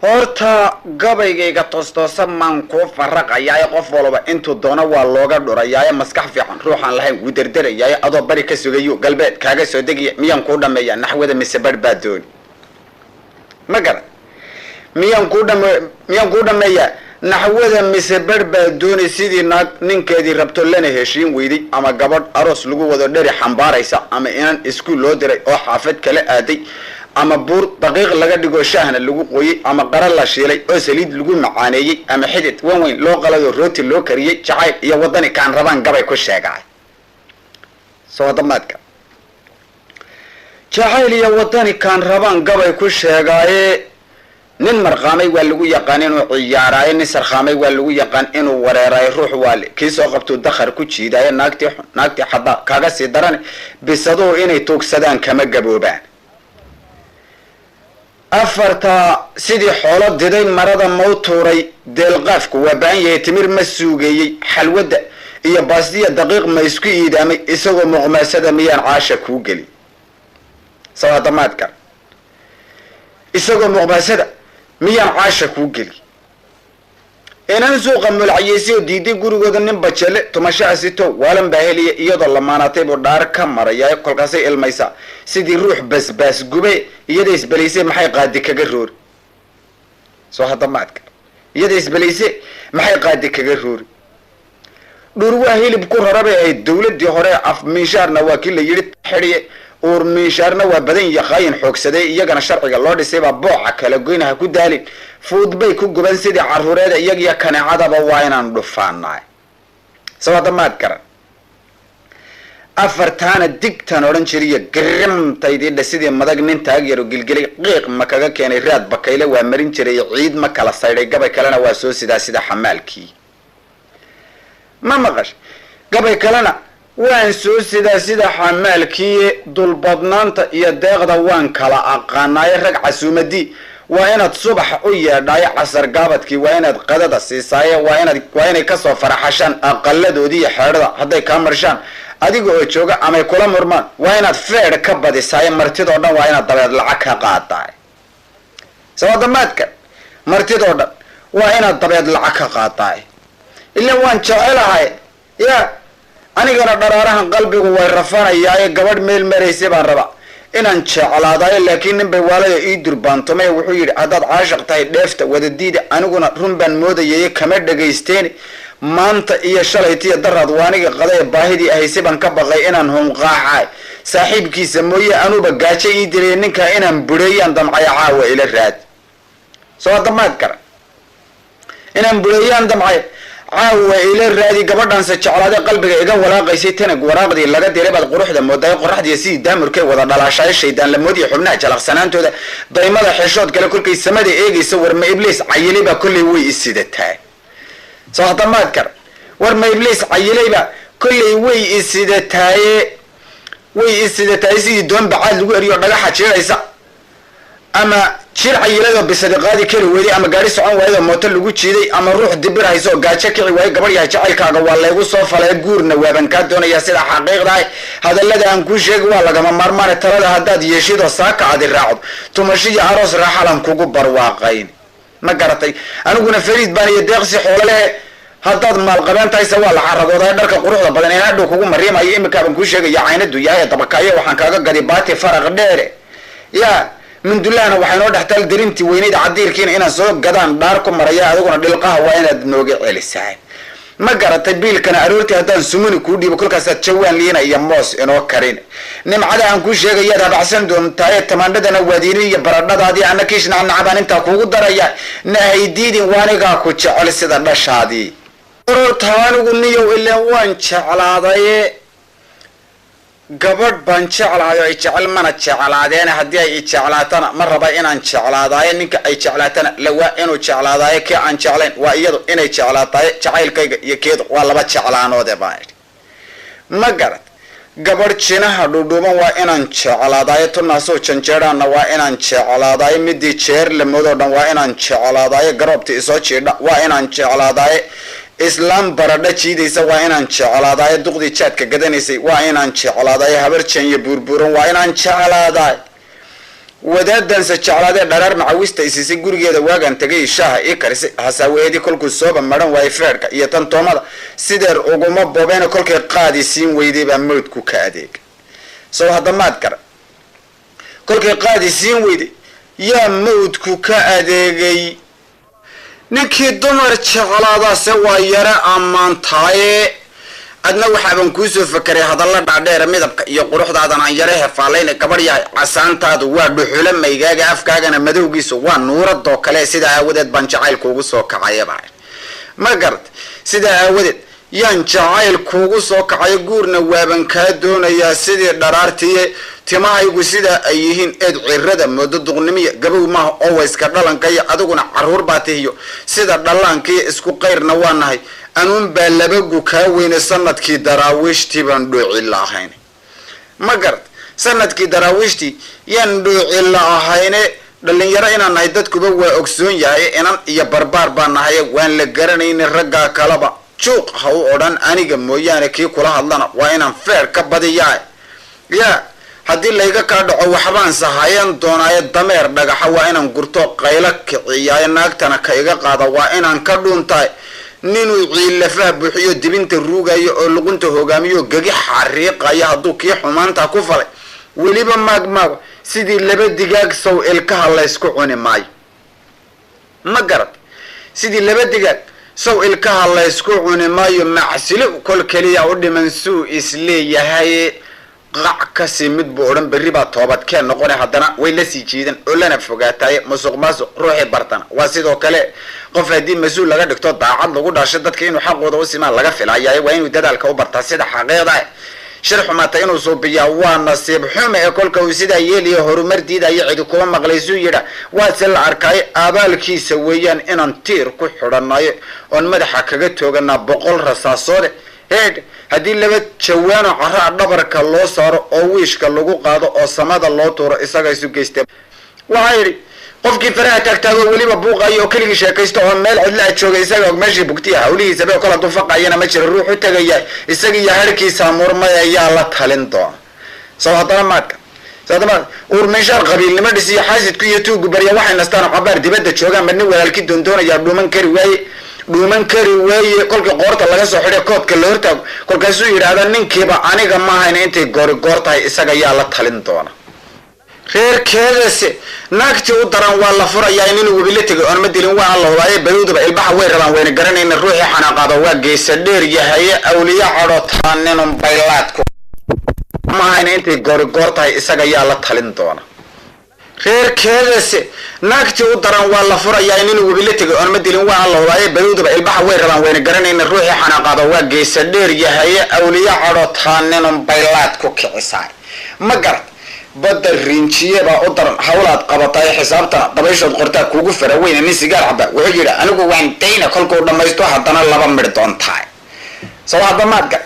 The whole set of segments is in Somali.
horta gabaygayga toostoosan maan kuu faraqayaaye qof walba intuu doono waa looga dhurayaaye maskax fiican ruuxaan lahayn wuu derderayaaye adoo bari ka sugayo galbeed kaaga soo degiya miyaan kuu dhammeeyaa naxwada mise barh baa dooni ma garan miyaan kuu dhammeeyaa naxwada mise barh baa dooni sidii naag ninkeedii rabto lana heshiin weyday ama gabadh aroos lagu wado dheri xambaaraysa ama inan iskuul loo diray oo xaafad kala aaday ama buur daqiiq laga dhigo shaahna lagu qoyey ama qara la shiilay oo saliid lagu macaaneeyey ama xidid wan weyn loo qalado rooti loo kariyey jacayl iyo wadani kaan rabaan gabay ku sheegaay soo damaadka jacayl iyo wadani kaan rabaan gabay ku sheegaaye nin marqaamay waa lagu yaqaan inuu ciyaaraayo nin sarqaamay waa lagu yaqaan inuu wareeraayo ruux waale kii soo qabtuu dakhar ku jiidaayo naagtii xadaa kaaga sii daran bisaduhu inay tuugsadaan kama gaboobaan afarta sidii xoolo diday marada mau tuuray deelqaafku waa baahan yahay timir ma suugeeyey xalwadda iyo baastiya daqiiq ma isku iidaamay isagoo muqmaasada miyaan caasha kuu geli sawaadamaadka isagoo muqmaasada miyaan caasha kuu geli inan suuqa mulaciyeysioo diiday gurigooda nin bajele tumashaha sito waalan baa heliya iyadoo lamaanaatay buu dhaar ka maraya kolkaasay ilmaysaa sidii ruux basbaas gube iyada isbalaysay maxay qaadi kaga roori soo hadamaadka iyada isbalaysay maxay qaadi kaga roori dhur waa hilib ku rarabay ahayd dawladii hore af miishaarna waa kii la yidhi xidhiye uur miishaarna waa badan yaqaayin xoogsaday iyagana sharciga loo dhisay baa booca kala goynaha ku daalin fuud bay ku guban sidii caruureeda iyagiyo kaneecadaba waa inaan dhufaanaay sawadamaad garan afartaana digtan odhan jiriyo garimtaydii sidii madag nin taag yaro gilgilay qiiq ma kaga keenay raad bakayle waa marin jiray ciid ma kala saydhay gabay kalena waa soo sidaa sida xamaalkii ma maqash gabay kalena waan soo sidaa sida xamaalkii dulbadnaanta iyo deeqda waan kala aqaanaaye rag casuumadii waa inaad subaxa u yeedhaayo casar gaabadkii waa inaad qadada siisaaye waa inay kasoo faraxashaan aqaladoodii iyo xeedhada hadday kaa marshaan adiga oo jooga amay kula murmaan waa inaad feedh ka badisaaye martidoo dhan waa inaad dabeed lacag ka qaadaay sawadamaadka martidoo dhan waa inaad dabeed lacag ka qaadaay ilan waan jecelahay ya anigana dharaarahan qalbigu way rafanayaaye gabadh meel maraysay baan rabaa inaan jeclaadaayo laakiin nin bay waalada ii durbaantomay wuxuu yidhi haddaad caashaq tahay dheefta wadadiida aniguna run baan moodayay kama dhagaysteeni maanta iyo shalaytiyo daraad waaniga qaday baahidii ahaysay baan ka baqay inaan hunqaacaay saaxiibkiisa mooye anuuba gaajo ii dilay ninkaa inaan bureeyaan damcay caawa ila raad soo damaad garan inaan bureeyaan damcay caawa ila raadi gabadhaanse jeclaaday qalbiga iga walaaqaysay tanag waraaqdii laga diray baad quruxda moodaay qoraxdiiyo sidii daamurkay wada dhalaashaay shaydaan la moodiya xubnaha jalaqsanaantooda daymada xeshood kale kolkay samada eegaysa warma ibliis cayilay baa kollay way isidataa soo hadamaad gar warma ibliis cayilayba kollay way isidataaye sidii doon bacaad lagu eriyo dhagaxa jiiraysa ama jir cayiladoo bisadi qaadi kari weyday ama gaari socon waayadoo mooto lagu jiiday ama ruux dibir hayso oo gaajo kici waayo gabadh yahay jacaylkaaga waa laygu soo falay guurna waaban kaa doonayaa sida xaqiiqdahay hadallada aan kuu sheegi waa lagama maarmaane talada haddaad yeeshidoo saaka adi raacdo tumashiyo aroos raaxalan kugu barwaaqayn ma garatay aniguna fariid baan iyo deeqsi xoolo leh haddaad maalqabeen tahayse waa la xaradooday dharka quruxda badan in hadhow kugu mariimayo imikaabaan kuu sheegaya caynadu yahay dabakaayo waxaan kaaga gadi baati faraq dheere ya mindulahna waxay noo dhextaal darintii weynayda cadiirkiina inaan soo gadaan dhaar ku maraya adiguna dhilqaha waa inaad nooga celisahay ma garatay biilkana aroortii haddaan sumuni kuu dhiibo kolkaasaad jawaan liina iyo moos inoo karin nimcada aan kuu sheegayaad habacsan doontaaye tamaandhadana waadiini iyo baradhadaadii ana kiish nacnacbaan intaa kuugu daraya nahaydiidin waanigaa ku jecel sida dhashaadii ororta anigu niyow ilaan waan jeclaadaye gabadh baan jeclahay oo ay jecel mana jeclaadeena haddii ay jeclaatana ma raba inaan jeclaadaayo ninka ay jeclaatana lawaa inuu jeclaadaayo kii aan jeclayn waa iyadu inay jeclaataayo jacaylkayga iyo keedu waa laba jeclaanoode baan idhi ma garad gabadh jinaha dhudhuuban waa inaan jeclaadaayo tunaasoo janjeedhaanna waa inaan jeclaadaayo midii jeer lamoodoo dhan waa inaan jeclaadaayo garoobta isoo jiidha waa inaan jeclaadaayo islaam baradha jiidaysa waa inaan jeclaadaayo duqdii jaadka gadanaysay waa inaan jeclaadaayo habar janya buurbuuran waa inaan jeclaadaay wadaadan sajaclaade dharar macawista isisay gurigeeda waagan tagay shaaha ii karisay hasaaweedii kolkuu sooba maran waayay feerka iyo tan toomada sideer uguma bobeena kolkay qaadi siin weyday baa mawdku ka adeeg soo hadamaad gara kolkay qaadi siin weyday yaa mawdku ka adeegay ninkii dumar jeclaadaase waa yara ammaantaaye adna waxaaban kuusoo fakaray hadalla dhaadheera midabka iyo quruxdaadan aan yara hefaalayn gabadh yahay casaantaadu waa dhuxula maygaaga afkaagana madowgiisu waa nuuradoo kale sidaa aawadeed baan jacaylkuugu soo kacayaba ma garad sidaa aawadeed yaan jacayl kuugu soo kacayo guurna waaban kaa doonayaa sidii dharaartiye timahaygu sidaa ay yihiin eed cirada moodo duqnimiya gabow maaha oo wayska dhalankaiyo adiguna caruur baa tihiyo sida dhallaankaiyo isku qayrna waa nahay anuun baa labagu kaa weyne sanadkii daraawiishtii baan dhooci la ahayn ma garad sanadkii daraawiishtii yaan dhooci la ahayne dhalinyaro inaan nahay dadkuba waa ogsoon yahay inan iyo barbaar baa nahay waan la garanayna raggaa kalaba juuq ha u odhan aniga mooyaane kii kula hadlana waa inaan feer ka badiyaa yaa haddii layga kaa dhaco waxbaan sahayan doonaayo dameer dhagaxa waa inaan gurto qaylo kiciyaayo naagtana ka iga qaada waa inaan ka dhuuntahay ninuu ciilafaha buuxiyo dibinta ruugayo oo luqunta hogaamiyo gagi xariiqayo hadduu kii xumaanta ku falay weliba maagmaago sidii laba digaag sow ilkaha laysku cuni maayo ma garad sidii laba digaag sow ilkaha laysku cuni maayo macsilo kol keliya u dhiman suu isleeyahay qac kasi mid buu odhan berri baa toobadkeen noqone haddana way la sii jiidan oo lana fogaataye musuq maasuq ruuxii bartana waa sidoo kale qof haddii mas-uul laga dhigto daacad lagu dhaasho dadka inuu xaqooda u simaan laga filayaye waa inuu dadaalka u bartaa sida xaqeeda shir xumaata inuu suubiyaa waa nasiib xume ee kolka uu sidaa yeeliyo horumar diidayo cidi kuma maqlaysuu yidha waase la arkaayo abaalkiisa weeyaan inaan tiir ku xidhanayo oon madaxa kaga tooganaa 100 rasaasoode heed haddii laba jawaano caraa dhabarka loo saaro oo wiishka lagu qaado oo samada loo tuuro isaga isu geystay waxaa yidhi qofkii faraha taagtaago weliba buuqayo oo keligii sheekaysto oo meel cidla jooga isaga og meeshii bugtiya hawlihiisa bay kala dufaqayana ma jiro ruux u tagaya isaga iyo harkiisa murmay ayaa la talin doona soo hadana maadka sadama urmeeshar qabiilnimo dhisiyo xaasidku iyo tuugu bariya waxay nastaan qabaar dibadda joogaan madni walaalkii doondoonaya dhuuman kari waaye kolkii qoorta laga soo xidhay koodka la hortaago kolkaasuu yidhaahda ninkiiba aniga maahayn intay goor tahay isaga yaa la talin doona reerkeedase naagtii u daran waa la furayaa inuu wabila tegay oon ma dilin waa alla hubaaye baduudaba ilbaxa way rabaan wayna garanayna ruuxii xanaaqaado waa geesa dheer yahaye awliya cadhotaaninun baylaadku maahayn intay goor tahay isaga yaa la talin doona reerkeedase naagtii u daran waa la furayaa inuu wabila tegay oon ma dilin waa alla hubaaye baduudaba ilbaxa way rabaan wayna garanayna ruuxii xanaaqaado waa geesa dheer yahaye awliya cadhotaaninun baylaad ku kicisaay ma garad badda rinjiye baa u daran hawlaad qabatay xisaabtana dabayshood qortaa kuugu faraweyna nin sigaar caba wuxuu yidhi anigu waan dayna kolkuu dhammaysto haddana 2 midh doontahay soo haddamaadka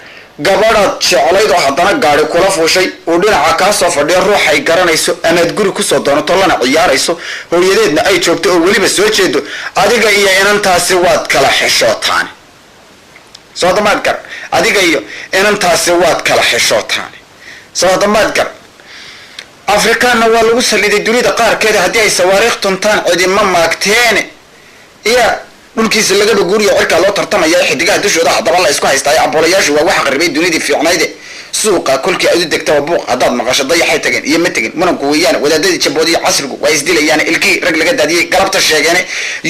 gabadhaad jeclayd oo haddana gaari kula fuushay uu dhinaca kaa soo fadhiyo ruuxay garanayso amaad guri kusoo doonato lana ciyaarayso hooyadeedna ay joogto oo weliba soo jeedo adiga iyo inantaasi waad kala xishootaan soo haddamaadkar adiga iyo inantaasi waad kala xishootaan soo haddamaadkar afrikaanna waa lagu saliday dunida qaarkeeda haddii ay sawaariikh tuntaan cidima maagteene iya dhulkiisa laga dhuguriyo cirkaa loo tartamaya xidigaha dushooda haddaba la isku haystaayo aboolayaashu waa waxa qaribay dunidii fiicnayde suuqa kolkii aad u degtaba buuq haddaad maqasho dayaxay tageen iyo ma tegin muranku weeyaan wadaadadii jaboodiyo casrigu waa isdilayaan ilkii rag laga daadiyey galabta sheegeene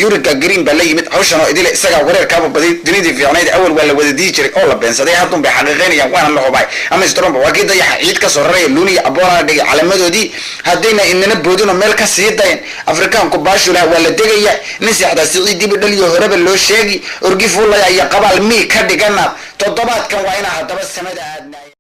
yuriga green baa la yimid hawshan oo idile isagaa wareerkaaba baday dunidii fiicnayde awal waa la wada dii jiray oo la beensaday haddun bay xaqiiqaynayaan waana la hubay ama stromba waa kii dayaxa ciid ka soo raraya luuniya aboolana dhigay calaamadoodii haddayna inana boodinoo meel ka sii dayan afrikaanku baashulaha waa la degaya nin seexdaa sicii dibi dhaliyo horeba loo sheegi orgi fuulaya iyo qabaal mii ka dhigana toddobaadkan waa inaa haddaba samada aadnay